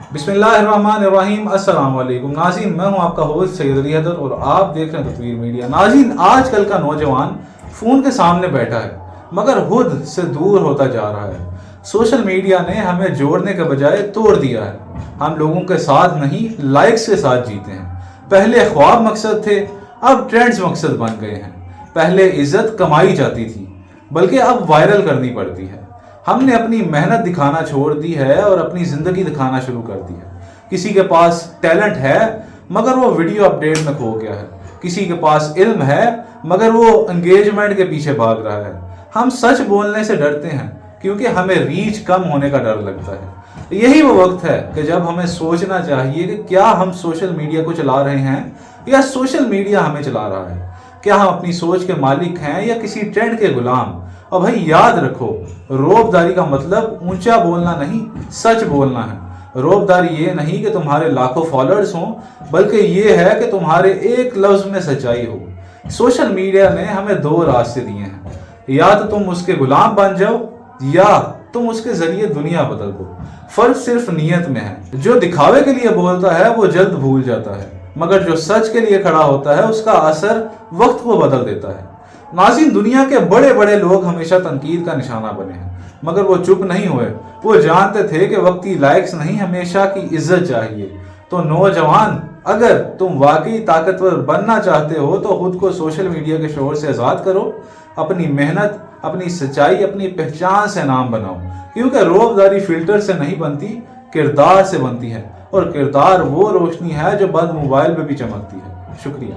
बिस्मिल्लाहिर्रहमानिर्रहीम। अस्सलाम वालेकुम नाज़रीन, मैं हूं आपका होस्ट सैयद अली हैदर और आप देख रहे हैं तस्वीर मीडिया। नाज़रीन, आजकल का नौजवान फ़ोन के सामने बैठा है मगर खुद से दूर होता जा रहा है। सोशल मीडिया ने हमें जोड़ने के बजाय तोड़ दिया है। हम लोगों के साथ नहीं, लाइक्स के साथ जीते हैं। पहले ख्वाब मकसद थे, अब ट्रेंड्स मकसद बन गए हैं। पहले इज्जत कमाई जाती थी, बल्कि अब वायरल करनी पड़ती है। हमने अपनी मेहनत दिखाना छोड़ दी है और अपनी ज़िंदगी दिखाना शुरू कर दी है। किसी के पास टैलेंट है मगर वो वीडियो अपडेट में खो गया है। किसी के पास इल्म है मगर वो एंगेजमेंट के पीछे भाग रहा है। हम सच बोलने से डरते हैं क्योंकि हमें रीच कम होने का डर लगता है। यही वो वक्त है कि जब हमें सोचना चाहिए कि क्या हम सोशल मीडिया को चला रहे हैं या सोशल मीडिया हमें चला रहा है। क्या हम अपनी सोच के मालिक हैं या किसी ट्रेंड के गुलाम। और भाई याद रखो, रोबदारी का मतलब ऊंचा बोलना नहीं, सच बोलना है। रोबदारी ये नहीं कि तुम्हारे लाखों फॉलोअर्स हों, बल्कि ये है कि तुम्हारे एक लफ्ज में सच्चाई हो। सोशल मीडिया ने हमें दो रास्ते दिए हैं, या तो तुम उसके गुलाम बन जाओ या तुम उसके जरिए दुनिया बदल दो। फर्क सिर्फ नीयत में है। जो दिखावे के लिए बोलता है वो जल्द भूल जाता है, मगर जो सच के लिए खड़ा होता है उसका असर वक्त को बदल देता है। नाज़रीन, दुनिया के बड़े बड़े लोग हमेशा तनकीद का निशाना बने हैं, मगर वो चुप नहीं हुए। वो जानते थे कि वक्ती लाइक्स नहीं, हमेशा की इज्जत चाहिए। तो नौजवान, अगर तुम वाकई ताकतवर बनना चाहते हो तो खुद को सोशल मीडिया के शोर से आज़ाद करो। अपनी मेहनत, अपनी सच्चाई, अपनी पहचान से नाम बनाओ, क्योंकि रोबदारी फिल्टर से नहीं बनती, किरदार से बनती है। और किरदार वो रोशनी है जो बंद मोबाइल पे भी चमकती है। शुक्रिया।